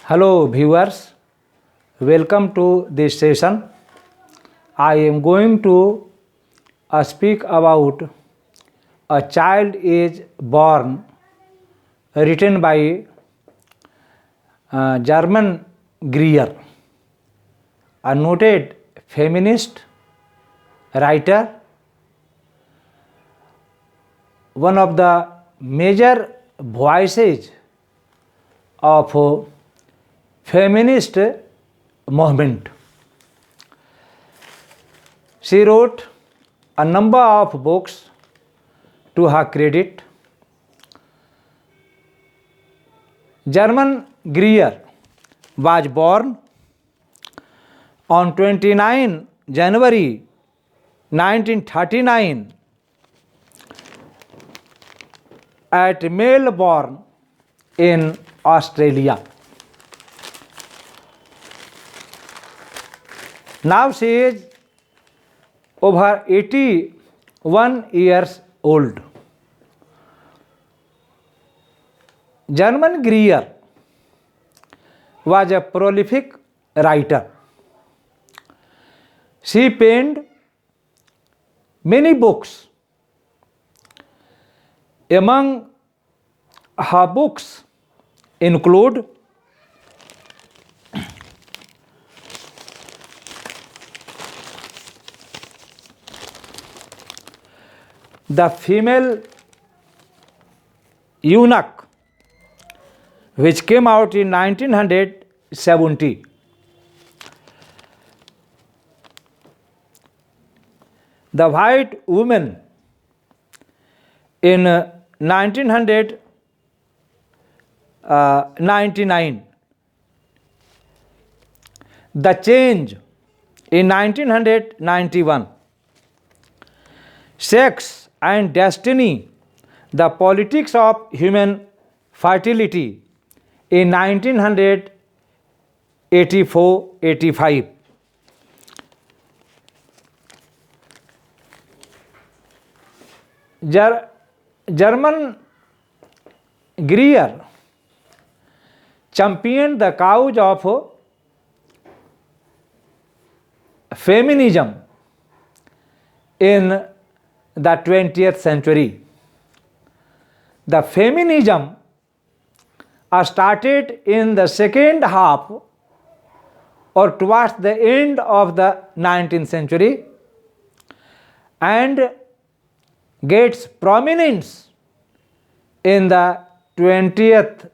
Hello viewers, welcome to this session. I am going to speak about A Child is Born, written by German Greer, a noted feminist writer, one of the major voices of feminist movement. She wrote a number of books to her credit. German Greer was born on 29 January 1939 at Melbourne in Australia. Now she is over 81 years old. German Greer was a prolific writer. She penned many books. Among her books include The Female Eunuch, which came out in 1970. The White Woman in 1999. The Change in 1991. Sex and Destiny, The Politics of Human Fertility in 1984-85. German Greer championed the cause of feminism in the 20th century. The feminism started in the second half or towards the end of the 19th century and gets prominence in the 20th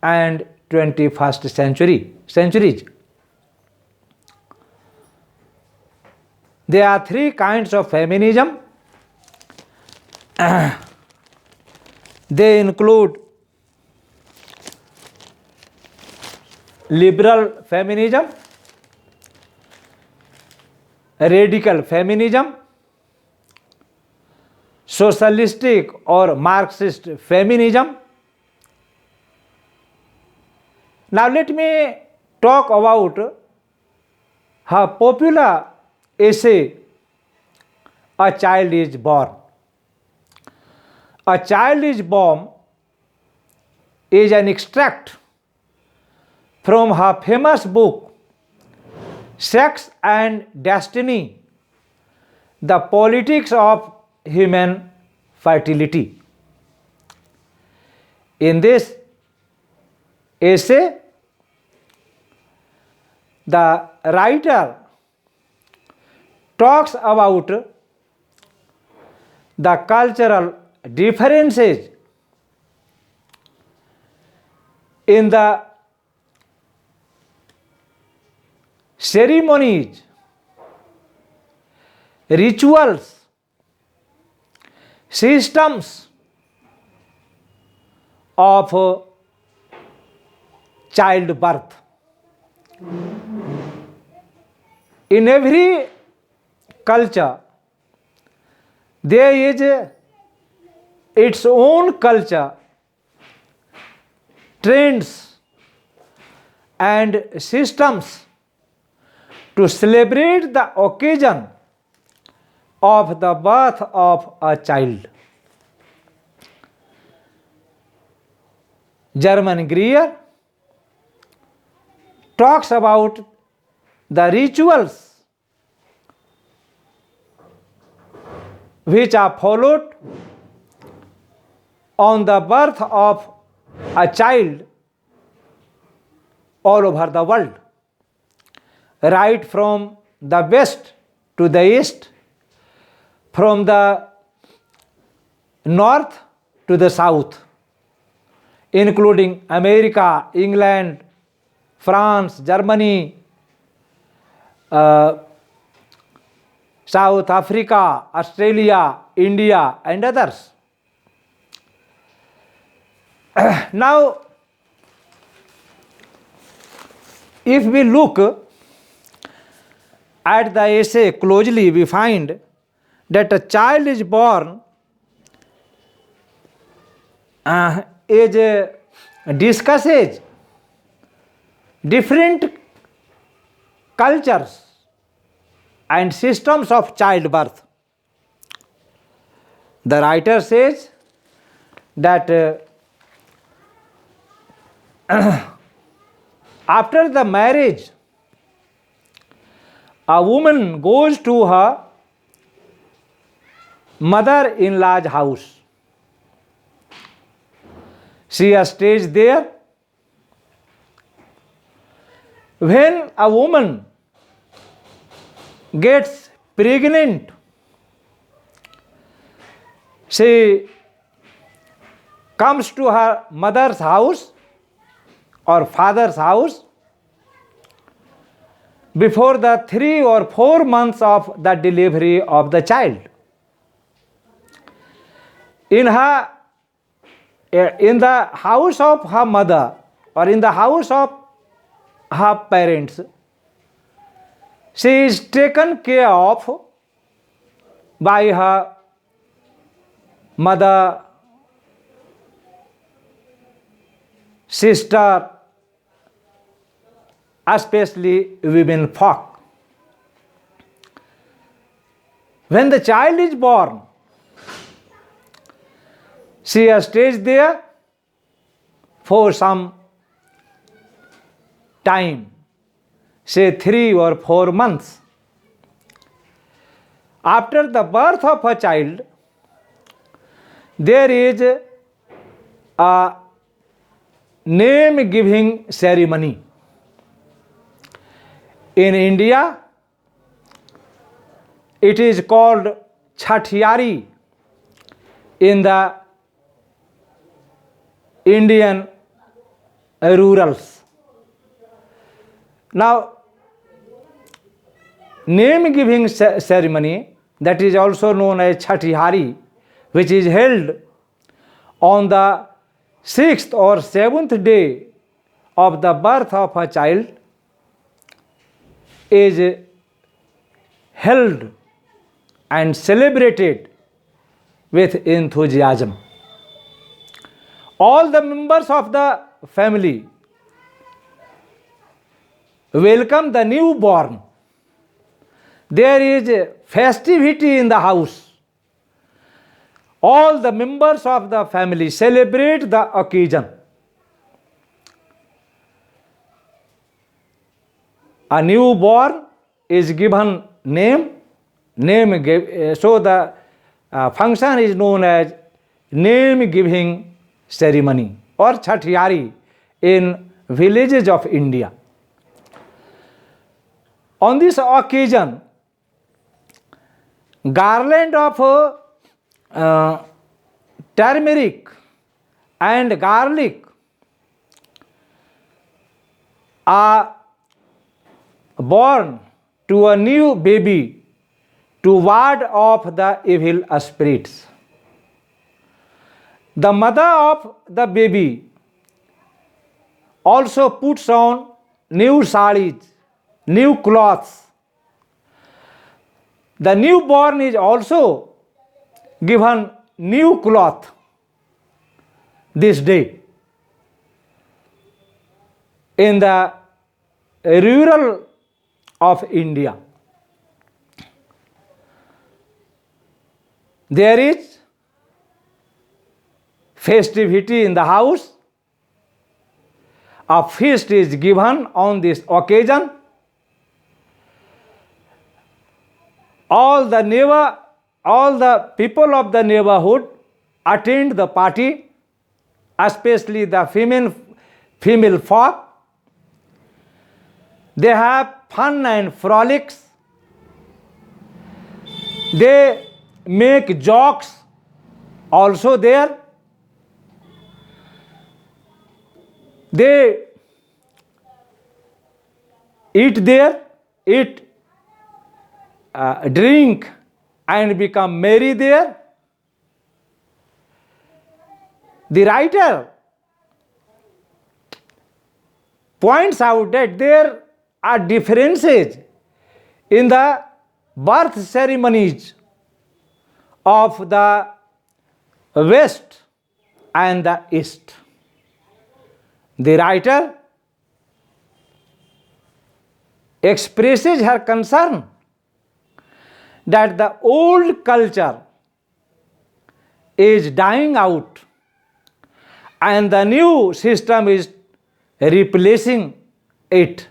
and 21st centuries. There are three kinds of feminism. They include liberal feminism, radical feminism, socialistic or Marxist feminism. Now let me talk about her popular essay, A Child is Born. A Child is Born is an extract from her famous book, Sex and Destiny, The Politics of Human Fertility. In this essay, the writer talks about the cultural differences in the ceremonies, rituals, systems of childbirth. In every culture, there is its own culture, trends, and systems to celebrate the occasion of the birth of a child. German Greer talks about the rituals which are followed on the birth of a child all over the world, right from the west to the east, from the north to the south, including America, England, France, Germany, South Africa, Australia, India, and others. Now, if we look at the essay closely, we find that a child is born discusses different cultures and systems of childbirth. The writer says that after the marriage, a woman goes to her mother-in-law's house. She stays there. When a woman gets pregnant, she comes to her mother's house or father's house before the 3 or 4 months of the delivery of the child. In the house of her mother or in the house of her parents, she is taken care of by her mother, sister, especially women folk. When the child is born, she stays there for some time, say 3 or 4 months. After the birth of a child, there is a name-giving ceremony. In India, it is called Chhatiyari in the Indian rurals. Now, name-giving ceremony, that is also known as Chhatiyari, which is held on the 6th or 7th day of the birth of a child, is held and celebrated with enthusiasm. All the members of the family welcome the newborn. There is festivity in the house. All the members of the family celebrate the occasion. A newborn is given name. So the function is known as name-giving ceremony or Chhatiyari in villages of India. On this occasion, garland of turmeric and garlic are born to a new baby to ward off the evil spirits. The mother of the baby also puts on new saris, new clothes. The newborn is also given new cloth this day. In the rural of India, there is festivity in the house. a feast is given on this occasion. All the people of the neighborhood attend the party, especially the female folk. They have fun and frolics. They make jokes also there. They eat there, drink and become merry there. The writer points out that there are differences in the birth ceremonies of the West and the East. The writer expresses her concern that the old culture is dying out and the new system is replacing it.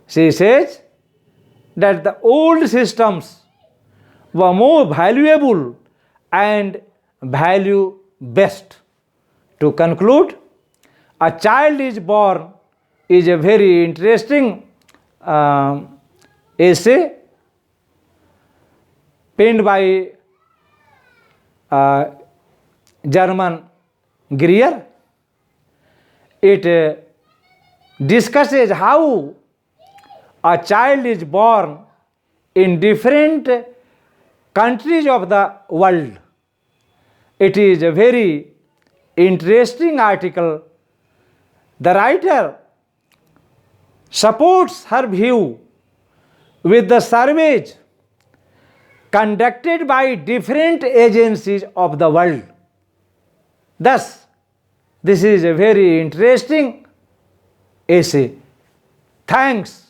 She says that the old systems were more valuable and value based. To conclude, a child is born is a very interesting essay penned by German Greer. It discusses how a child is born in different countries of the world. It is a very interesting article. The writer supports her view with the surveys conducted by different agencies of the world. Thus, this is a very interesting essay. Thanks.